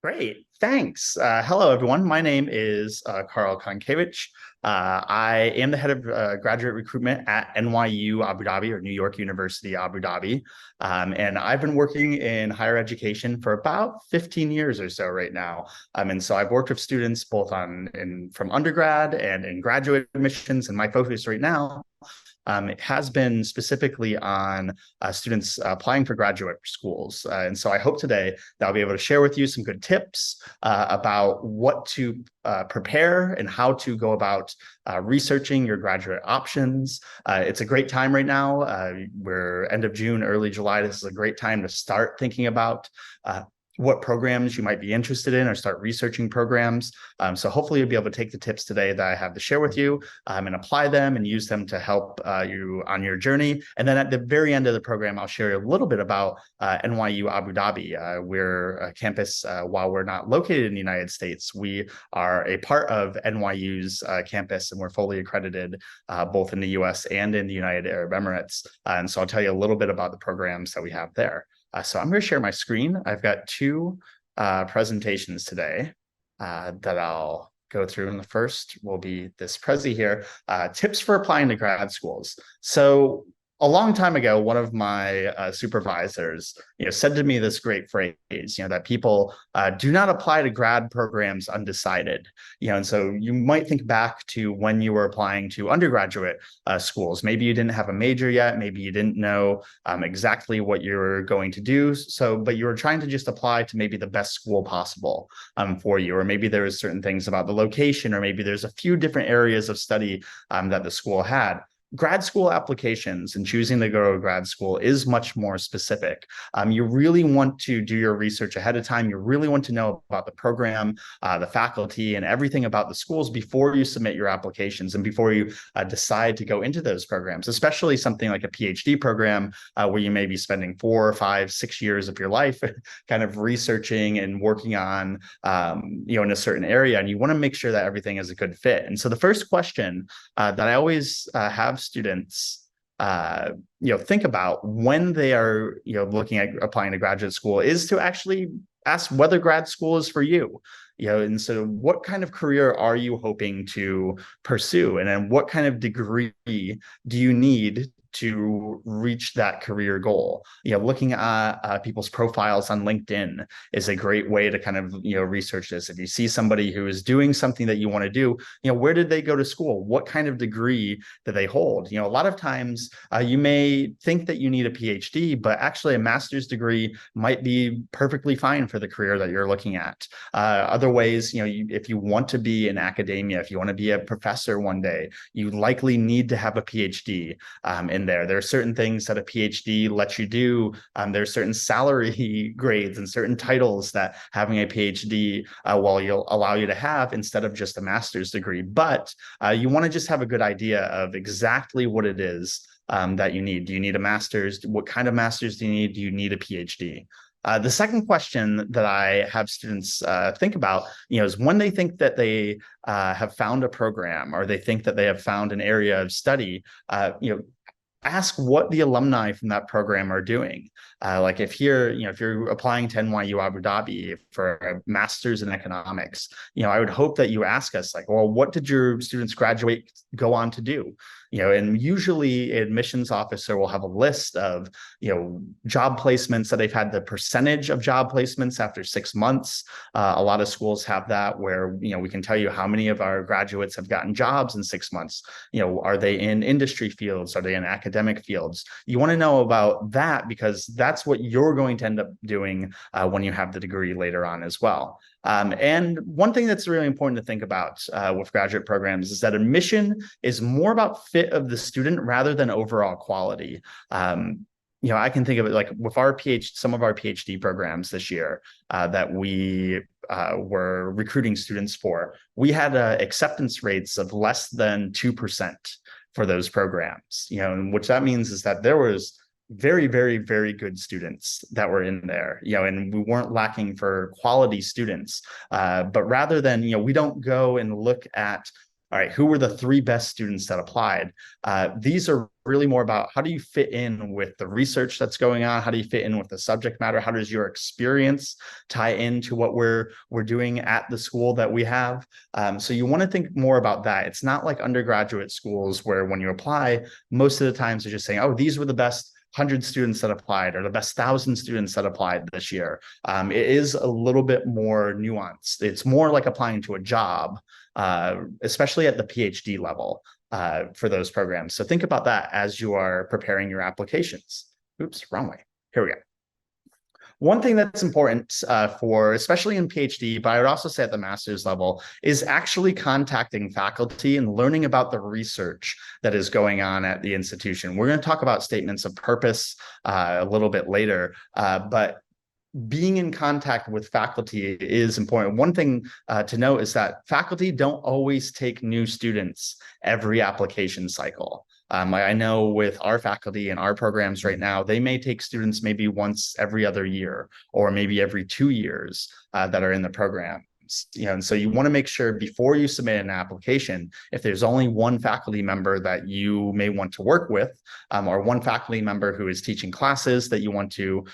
Great, thanks. Hello, everyone. My name is Carl Konkevich. I am the head of graduate recruitment at NYU Abu Dhabi, or New York University Abu Dhabi. And I've been working in higher education for about 15 years or so right now. And so I've worked with students both from undergrad and in graduate admissions. And my focus right now it has been specifically on students applying for graduate schools. And so I hope today that I'll be able to share with you some good tips about what to prepare and how to go about researching your graduate options. It's a great time right now. We're end of June, early July. This is a great time to start thinking about what programs you might be interested in or start researching programs. So hopefully you'll be able to take the tips today that I have to share with you and apply them and use them to help you on your journey. And then at the very end of the program, I'll share a little bit about NYU Abu Dhabi. We're a campus, while we're not located in the United States, we are a part of NYU's campus, and we're fully accredited both in the US and in the United Arab Emirates. And so I'll tell you a little bit about the programs that we have there. So I'm going to share my screen. I've got two presentations today that I'll go through. And the first will be this Prezi here, tips for applying to grad schools. So a long time ago, one of my supervisors, said to me this great phrase, that people do not apply to grad programs undecided. And so you might think back to when you were applying to undergraduate schools. Maybe you didn't have a major yet. Maybe you didn't know exactly what you were going to do. But you were trying to just apply to maybe the best school possible for you. Or maybe there was certain things about the location, or maybe there's a few different areas of study that the school had. Grad school applications and choosing to go to grad school is much more specific. You really want to do your research ahead of time. You really want to know about the program, the faculty, and everything about the schools before you submit your applications and before you decide to go into those programs, especially something like a PhD program where you may be spending 4 or 5, 6 years of your life kind of researching and working on, in a certain area. And you want to make sure that everything is a good fit. And so the first question that I always have students think about when they are looking at applying to graduate school is to actually ask whether grad school is for you. And so what kind of career are you hoping to pursue, and then what kind of degree do you need to reach that career goal? Looking at people's profiles on LinkedIn is a great way to kind of research this. If you see somebody who is doing something that you want to do, where did they go to school? What kind of degree do they hold? A lot of times you may think that you need a PhD, but actually a master's degree might be perfectly fine for the career that you're looking at. Other ways, if you want to be in academia, if you want to be a professor one day, you likely need to have a PhD in there. There are certain things that a PhD lets you do. There are certain salary grades and certain titles that having a PhD will allow you to have instead of just a master's degree. But you want to just have a good idea of exactly what it is that you need. Do you need a master's? What kind of master's do you need? Do you need a PhD? The second question that I have students think about, is when they think that they have found a program, or they think that they have found an area of study, ask what the alumni from that program are doing. Like if you're applying to NYU Abu Dhabi for a master's in economics, I would hope that you ask us well, what did your students go on to do? And usually an admissions officer will have a list of, job placements that they've had, the percentage of job placements after 6 months. A lot of schools have that where, we can tell you how many of our graduates have gotten jobs in 6 months. Are they in industry fields? Are they in academic fields? You want to know about that because that's what you're going to end up doing when you have the degree later on as well. And one thing that's really important to think about with graduate programs is that admission is more about fit of the student rather than overall quality. I can think of it like with some of our PhD programs this year that we were recruiting students for. We had acceptance rates of less than 2% for those programs. And which that means is that there was very, very, very good students that were in there, and we weren't lacking for quality students. But rather than, we don't go and look at All right, who were the three best students that applied? These are really more about how do you fit in with the research that's going on? How do you fit in with the subject matter? How does your experience tie into what we're doing at the school that we have? So you want to think more about that. It's not like undergraduate schools where when you apply, most of the times they're just saying, oh, these were the best 100 students that applied or the best 1,000 students that applied this year. It is a little bit more nuanced. It's more like applying to a job, especially at the PhD level for those programs. So think about that as you are preparing your applications. Oops, wrong way. Here we go. One thing that's important for, especially in PhD, but I would also say at the master's level, is actually contacting faculty and learning about the research that is going on at the institution. We're going to talk about statements of purpose a little bit later, but being in contact with faculty is important. One thing to note is that faculty don't always take new students every application cycle. I know with our faculty and our programs right now, they may take students maybe once every other year or maybe every 2 years that are in the program. And so you want to make sure before you submit an application, if there's only one faculty member that you may want to work with, or one faculty member who is teaching classes that you want to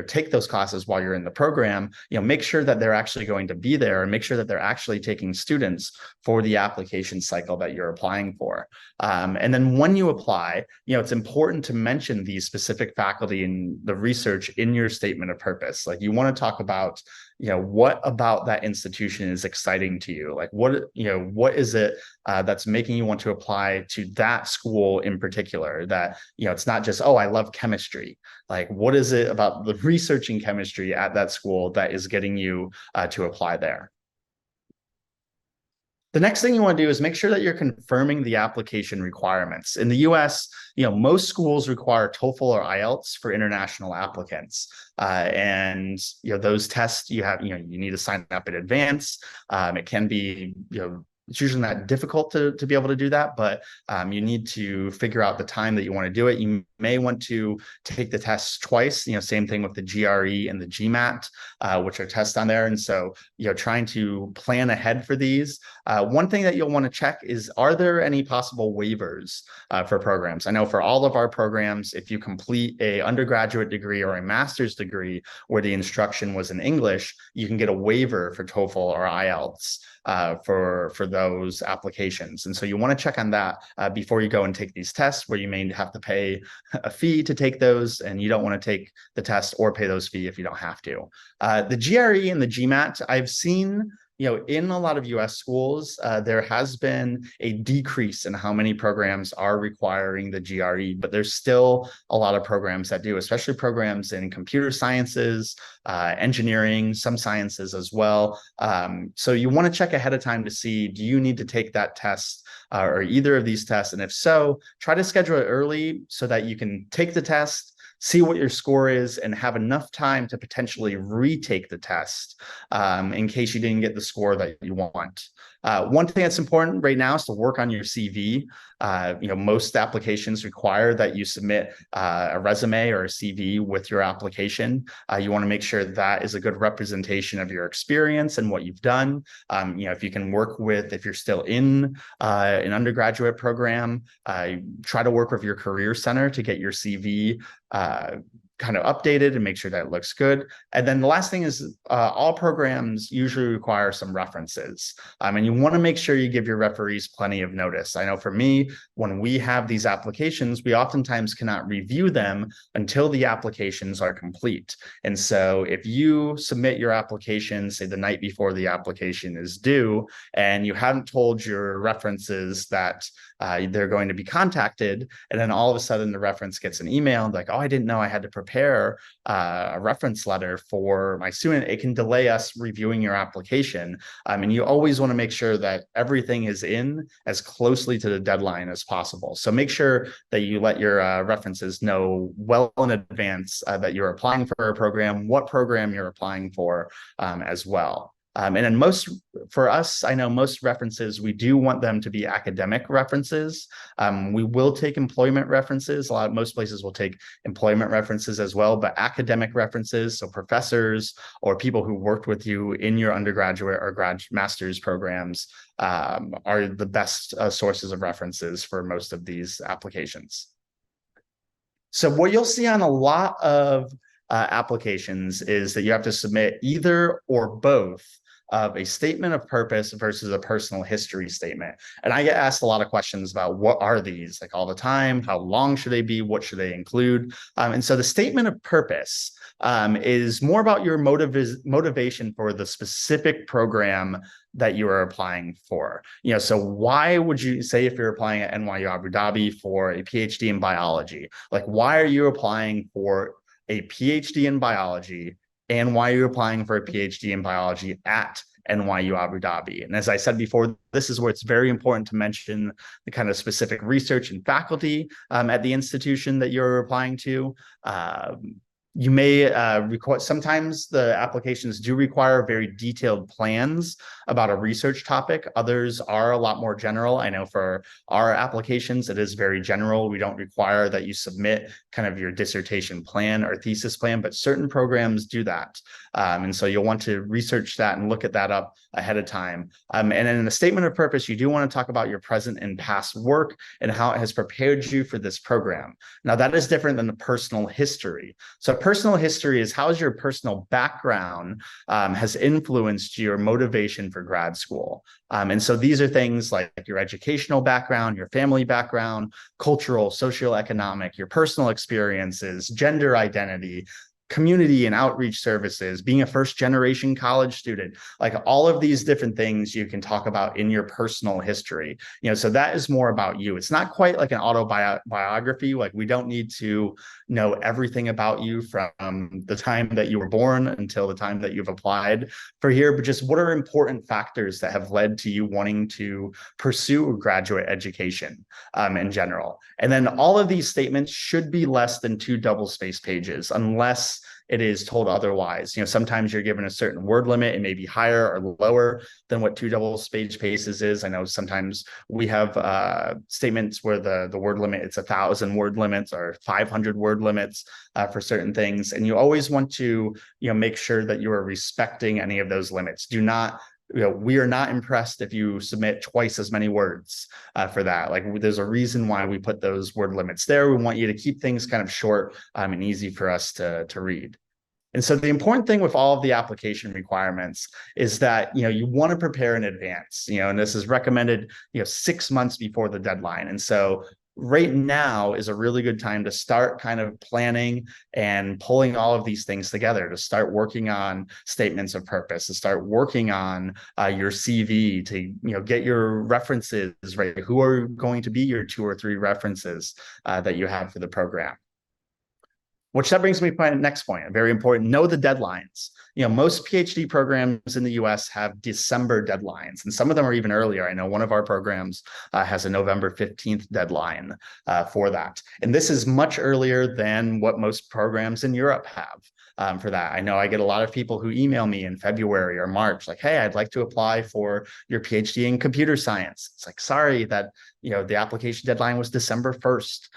take those classes while you're in the program, make sure that they're actually going to be there and make sure that they're actually taking students for the application cycle that you're applying for. And then when you apply, it's important to mention these specific faculty and the research in your statement of purpose. Like you want to talk about what about that institution is exciting to you? Like what is it that's making you want to apply to that school in particular? That, it's not just, oh, I love chemistry. Like, what is it about the researching chemistry at that school that is getting you to apply there? The next thing you want to do is make sure that you're confirming the application requirements. In the US, most schools require TOEFL or IELTS for international applicants. And those tests you need to sign up in advance. It can be, it's usually not difficult to be able to do that, but you need to figure out the time that you want to do it. You may want to take the tests twice, same thing with the GRE and the GMAT, which are tests on there. And so, trying to plan ahead for these. One thing that you'll want to check is, are there any possible waivers for programs? I know for all of our programs, if you complete a undergraduate degree or a master's degree where the instruction was in English, you can get a waiver for TOEFL or IELTS for those applications. And so you want to check on that before you go and take these tests, where you may have to pay a fee to take those, and you don't want to take the test or pay those fees if you don't have to. The GRE and the GMAT, I've seen in a lot of US schools, there has been a decrease in how many programs are requiring the GRE, but there's still a lot of programs that do, especially programs in computer sciences, engineering, some sciences as well. So you want to check ahead of time to see, do you need to take that test or either of these tests? And if so, try to schedule it early so that you can take the test, see what your score is, and have enough time to potentially retake the test in case you didn't get the score that you want. One thing that's important right now is to work on your CV. Most applications require that you submit a resume or a CV with your application. You want to make sure that is a good representation of your experience and what you've done. If you can work with, if you're still in an undergraduate program, try to work with your career center to get your CV kind of updated and make sure that it looks good. And then the last thing is all programs usually require some references. And you want to make sure you give your referees plenty of notice. I know for me, when we have these applications, we oftentimes cannot review them until the applications are complete. And so if you submit your application, say the night before the application is due, and you haven't told your references that they're going to be contacted, and then all of a sudden the reference gets an email like, oh, I didn't know I had to prepare a reference letter for my student, it can delay us reviewing your application. And you always want to make sure that everything is in as closely to the deadline as possible. So make sure that you let your references know well in advance that you're applying for a program, what program you're applying for as well. And in for us, I know most references, we do want them to be academic references. We will take employment references. Most places will take employment references as well, but academic references, so professors or people who worked with you in your undergraduate or master's programs, are the best sources of references for most of these applications. So what you'll see on a lot of applications is that you have to submit either or both of a statement of purpose versus a personal history statement. And I get asked a lot of questions about what are these, like all the time, how long should they be, what should they include? And so the statement of purpose is more about your motivation for the specific program that you are applying for. So why would you say, if you're applying at NYU Abu Dhabi for a PhD in biology, like why are you applying for a PhD in biology, and why are you applying for a PhD in biology at NYU Abu Dhabi? And as I said before, this is where it's very important to mention the kind of specific research and faculty at the institution that you're applying to. You may require, sometimes the applications do require very detailed plans about a research topic. Others are a lot more general. I know for our applications, it is very general. We don't require that you submit kind of your dissertation plan or thesis plan, but certain programs do that. And so you'll want to research that and look at that up ahead of time. And in the statement of purpose, you do want to talk about your present and past work and how it has prepared you for this program. Now, that is different than the personal history. So personal history is how your personal background has influenced your motivation for grad school. And so these are things like your educational background, your family background, cultural, socioeconomic, your personal experiences, gender identity, community and outreach services, being a first-generation college student, like all of these different things you can talk about in your personal history. So that is more about you. It's not quite like an autobiography. Like we don't need to know everything about you from the time that you were born until the time that you've applied for here, but just what are important factors that have led to you wanting to pursue graduate education in general. And then all of these statements should be less than 2 double-spaced pages, unless it is told otherwise. Sometimes you're given a certain word limit. It may be higher or lower than what 2 double-spaced pages is. I know sometimes we have statements where the word limit, it's 1,000 word limits or 500 word limits for certain things. And you always want to, make sure that you are respecting any of those limits. Do not we are not impressed if you submit twice as many words for that. Like there's a reason why we put those word limits there. We want you to keep things kind of short and easy for us to read. And so the important thing with all of the application requirements is that, you want to prepare in advance, and this is recommended, 6 months before the deadline. And so right now is a really good time to start kind of planning and pulling all of these things together, to start working on statements of purpose, to start working on your CV, to get your references right. Who are going to be your 2 or 3 references that you have for the program? Which that brings me to my next point, very important, know the deadlines. Most PhD programs in the US have December deadlines, and some of them are even earlier. I know one of our programs has a November 15th deadline for that. And this is much earlier than what most programs in Europe have for that. I know I get a lot of people who email me in February or March, like, hey, I'd like to apply for your PhD in computer science. It's like, sorry that the application deadline was December 1st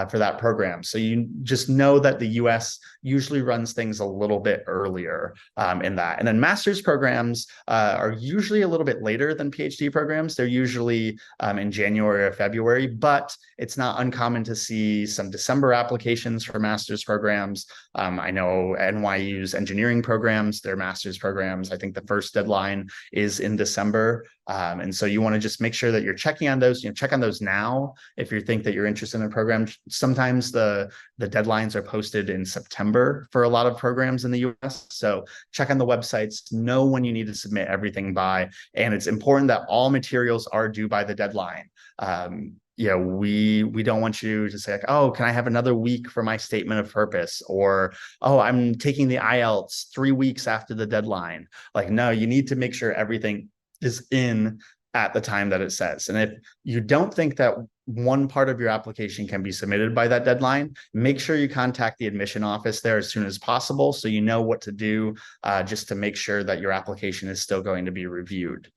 for that program. So you just know that the US usually runs things a little bit earlier in that. And then master's programs are usually a little bit later than PhD programs. They're usually in January or February, but it's not uncommon to see some December applications for master's programs. I know NYU's engineering programs, their master's programs, I think the first deadline is in December. And so you want to just make sure that you're checking on those, check on those now if you think that you're interested in a program. Sometimes the deadlines are posted in September for a lot of programs in the US. So check on the websites, know when you need to submit everything by, and it's important that all materials are due by the deadline. We don't want you to say like, oh, can I have another week for my statement of purpose? Or, oh, I'm taking the IELTS 3 weeks after the deadline. Like, no, you need to make sure everything is in at the time that it says. And if you don't think that one part of your application can be submitted by that deadline, make sure you contact the admission office there as soon as possible so you know what to do, just to make sure that your application is still going to be reviewed.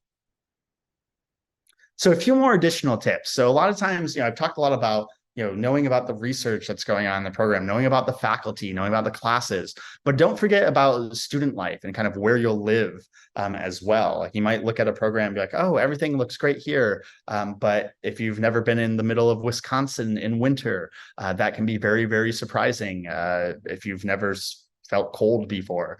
So a few more additional tips. So a lot of times, I've talked a lot about knowing about the research that's going on in the program, knowing about the faculty, knowing about the classes, but don't forget about student life and kind of where you'll live as well. Like you might look at a program and be like, oh, everything looks great here. But if you've never been in the middle of Wisconsin in winter, that can be very, very surprising if you've never felt cold before.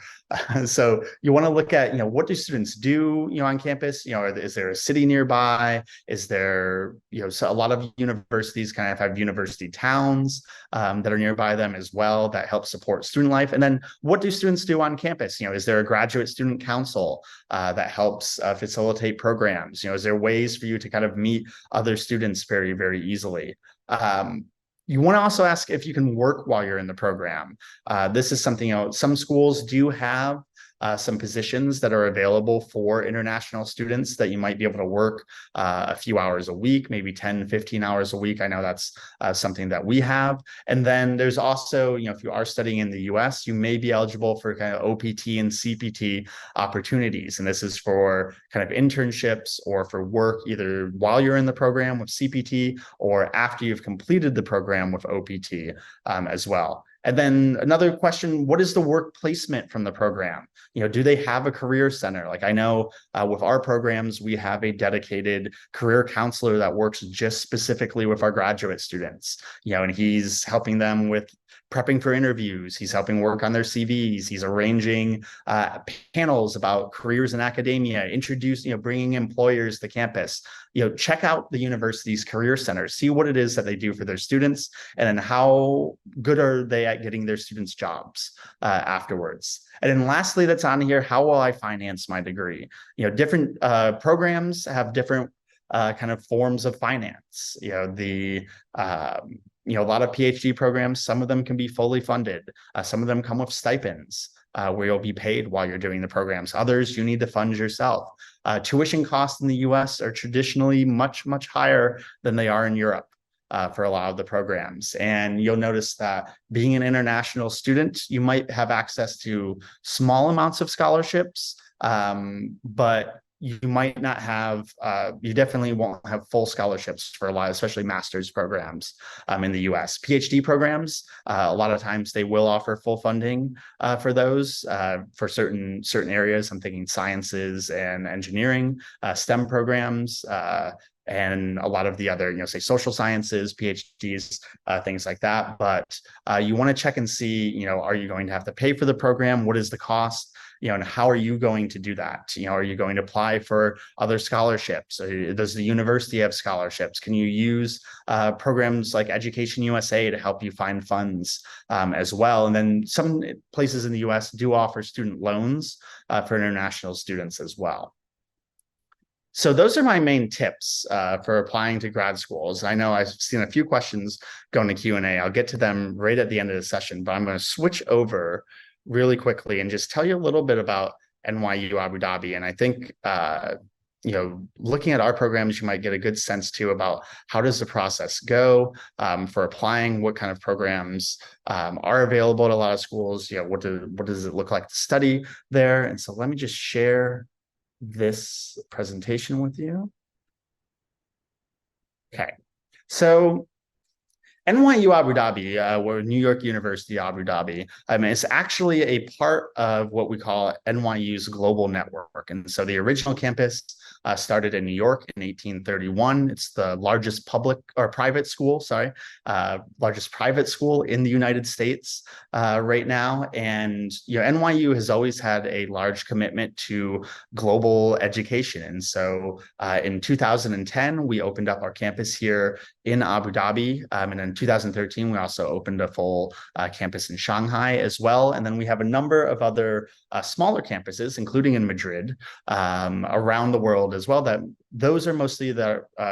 So you want to look at, what do students do, on campus? Is there a city nearby? Is there, so a lot of universities kind of have university towns that are nearby them as well that help support student life. And then what do students do on campus? Is there a graduate student council that helps facilitate programs? Is there ways for you to kind of meet other students very, very easily? You want to also ask if you can work while you're in the program. This is something, some schools do have some positions that are available for international students that you might be able to work a few hours a week, maybe 10, 15 hours a week. I know that's something that we have. And then there's also, if you are studying in the US, you may be eligible for kind of OPT and CPT opportunities. And this is for kind of internships or for work either while you're in the program with CPT or after you've completed the program with OPT as well. And then another question, what is the work placement from the program? Do they have a career center? Like I know with our programs, we have a dedicated career counselor that works just specifically with our graduate students, and he's helping them with prepping for interviews. He's helping work on their CVs. He's arranging panels about careers in academia, bringing employers to campus. Check out the university's career center, see what it is that they do for their students, and then how good are they at getting their students jobs afterwards. And then lastly, that's on here, how will I finance my degree? Different programs have different kind of forms of finance. A lot of PhD programs, some of them can be fully funded. Some of them come with stipends where you'll be paid while you're doing the programs. Others, you need to fund yourself. Tuition costs in the US are traditionally much, much higher than they are in Europe for a lot of the programs. And you'll notice that being an international student, you might have access to small amounts of scholarships, but you might not have, you definitely won't have full scholarships for a lot, especially master's programs in the US. PhD programs, a lot of times they will offer full funding for those for certain areas. I'm thinking sciences and engineering, STEM programs, and a lot of the other, say social sciences, PhDs, things like that. But you want to check and see, are you going to have to pay for the program? What is the cost? And how are you going to do that? Are you going to apply for other scholarships? Does the university have scholarships? Can you use programs like Education USA to help you find funds as well? And then some places in the US do offer student loans for international students as well. So those are my main tips for applying to grad schools. I know I've seen a few questions going to Q&A. I'll get to them right at the end of the session, but I'm going to switch over really quickly and just tell you a little bit about NYU Abu Dhabi. And I think, looking at our programs, you might get a good sense too about how does the process go for applying, what kind of programs are available at a lot of schools, what does it look like to study there? And so let me just share this presentation with you. Okay, so NYU Abu Dhabi, or New York University Abu Dhabi, is actually a part of what we call NYU's global network. And so the original campus started in New York in 1831. It's the largest private school in the United States right now. And NYU has always had a large commitment to global education. And so in 2010, we opened up our campus here in Abu Dhabi, and in 2013, we also opened a full campus in Shanghai as well. And then we have a number of other smaller campuses, including in Madrid, around the world as well, that those are mostly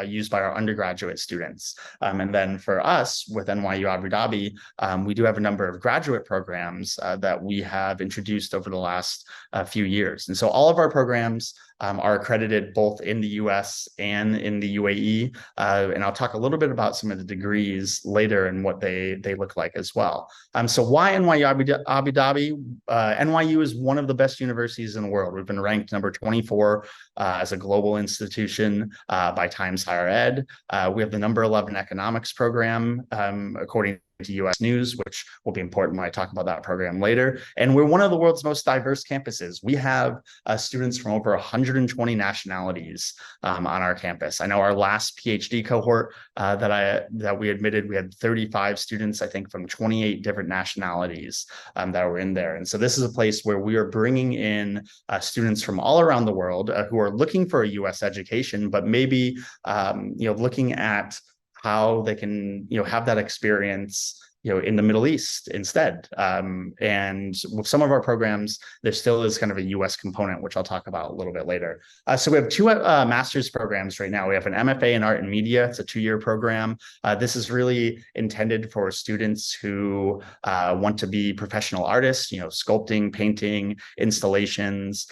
used by our undergraduate students. And then for us with NYU Abu Dhabi, we do have a number of graduate programs that we have introduced over the last few years. And so all of our programs are accredited both in the US and in the UAE. And I'll talk a little bit about some of the degrees later and what they look like as well. So why NYU Abu Dhabi? NYU is one of the best universities in the world. We've been ranked number 24 as a global institution by Times Higher Ed. We have the number 11 economics program, according to US News, which will be important when I talk about that program later. And we're one of the world's most diverse campuses. We have students from over 120 nationalities on our campus. I know our last PhD cohort that we admitted, we had 35 students, I think, from 28 different nationalities that were in there. And so this is a place where we are bringing in students from all around the world who are looking for a US education, but maybe looking at how they can, have that experience, in the Middle East instead. And with some of our programs, there still is kind of a US component, which I'll talk about a little bit later. So we have two master's programs right now. We have an MFA in Art and Media. It's a 2-year program. This is really intended for students who want to be professional artists, sculpting, painting, installations,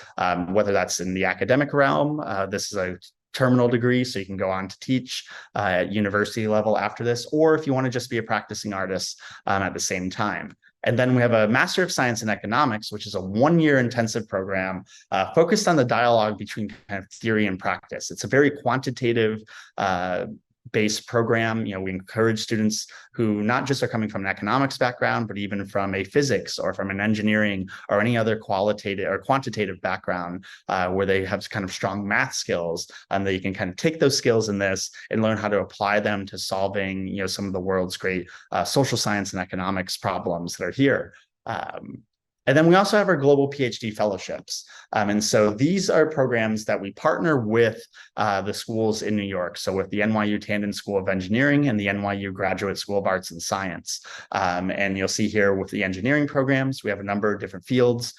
whether that's in the academic realm. This is a terminal degree, so you can go on to teach at university level after this, or if you want to just be a practicing artist at the same time. And then we have a Master of Science in Economics, which is a 1-year intensive program focused on the dialogue between kind of theory and practice. It's a very quantitative based program. We encourage students who not just are coming from an economics background, but even from a physics or from an engineering or any other qualitative or quantitative background where they have kind of strong math skills, and that you can kind of take those skills in this and learn how to apply them to solving, some of the world's great social science and economics problems that are here. And then we also have our global PhD fellowships. And so these are programs that we partner with the schools in New York. So with the NYU Tandon School of Engineering and the NYU Graduate School of Arts and Science. And you'll see here with the engineering programs, we have a number of different fields: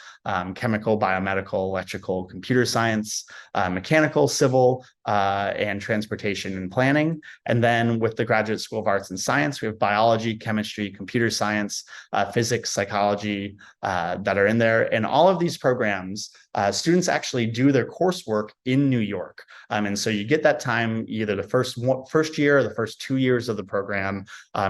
chemical, biomedical, electrical, computer science, mechanical, civil, and transportation and planning. And then with the Graduate School of Arts and Science, we have biology, chemistry, computer science, physics, psychology, that are in there. And all of these programs, students actually do their coursework in New York. And so you get that time, either the first year or the first 2 years of the program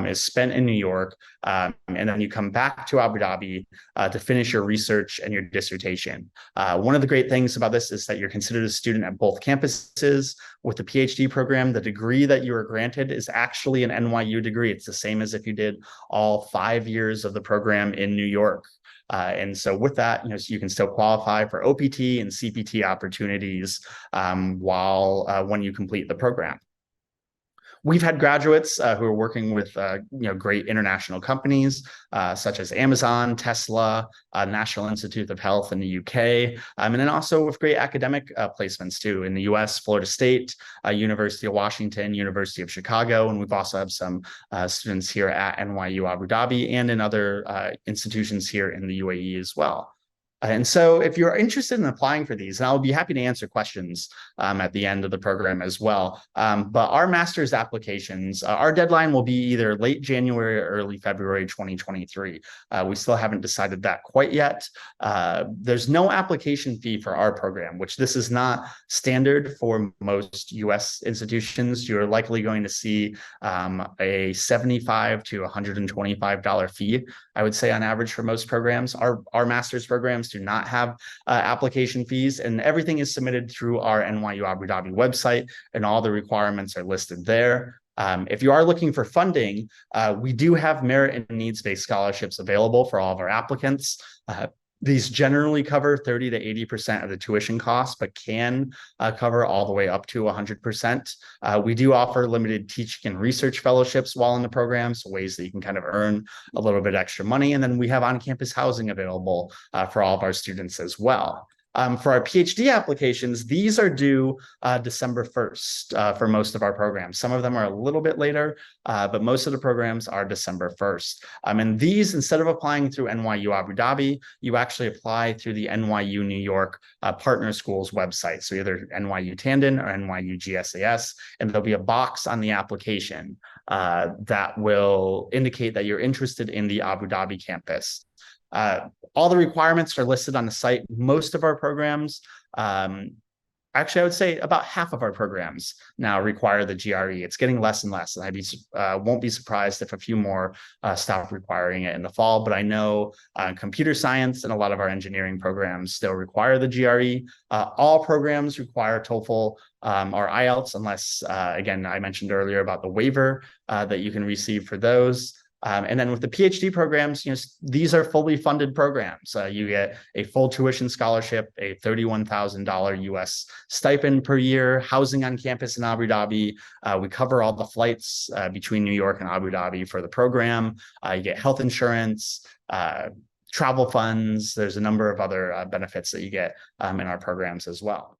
is spent in New York. And then you come back to Abu Dhabi to finish your research and your dissertation. One of the great things about this is that you're considered a student at both campuses. With the PhD program, the degree that you are granted is actually an NYU degree. It's the same as if you did all 5 years of the program in New York. And so with that, so you can still qualify for OPT and CPT opportunities when you complete the program. We've had graduates who are working with great international companies such as Amazon, Tesla, National Institute of Health in the UK, and then also with great academic placements too in the US, Florida State, University of Washington, University of Chicago, and we've also have some students here at NYU Abu Dhabi and in other institutions here in the UAE as well. And so if you're interested in applying for these, and I'll be happy to answer questions at the end of the program as well. But our master's applications, our deadline will be either late January or early February 2023. We still haven't decided that quite yet. There's no application fee for our program, which this is not standard for most US institutions. You're likely going to see a $75 to $125 fee, I would say, on average for most programs. Our master's programs do not have application fees, and everything is submitted through our NYU Abu Dhabi website, and all the requirements are listed there. If you are looking for funding, we do have merit and needs-based scholarships available for all of our applicants. These generally cover 30 to 80% of the tuition costs, but can cover all the way up to 100%. We do offer limited teaching and research fellowships while in the program, so ways that you can kind of earn a little bit extra money. And then we have on-campus housing available for all of our students as well. For our PhD applications, these are due December 1st for most of our programs. Some of them are a little bit later, but most of the programs are December 1st. And these, instead of applying through NYU Abu Dhabi, you actually apply through the NYU New York partner schools website. So either NYU Tandon or NYU GSAS, and there'll be a box on the application that will indicate that you're interested in the Abu Dhabi campus. All the requirements are listed on the site. Most of our programs, actually, I would say about half of our programs now require the GRE. It's getting less and less, and I won't be surprised if a few more stop requiring it in the fall. But I know computer science and a lot of our engineering programs still require the GRE. All programs require TOEFL or IELTS, unless, again, I mentioned earlier about the waiver that you can receive for those. And then with the PhD programs, these are fully funded programs. You get a full tuition scholarship, a $31,000 US stipend per year, housing on campus in Abu Dhabi. We cover all the flights between New York and Abu Dhabi for the program. You get health insurance, travel funds. There's a number of other benefits that you get in our programs as well.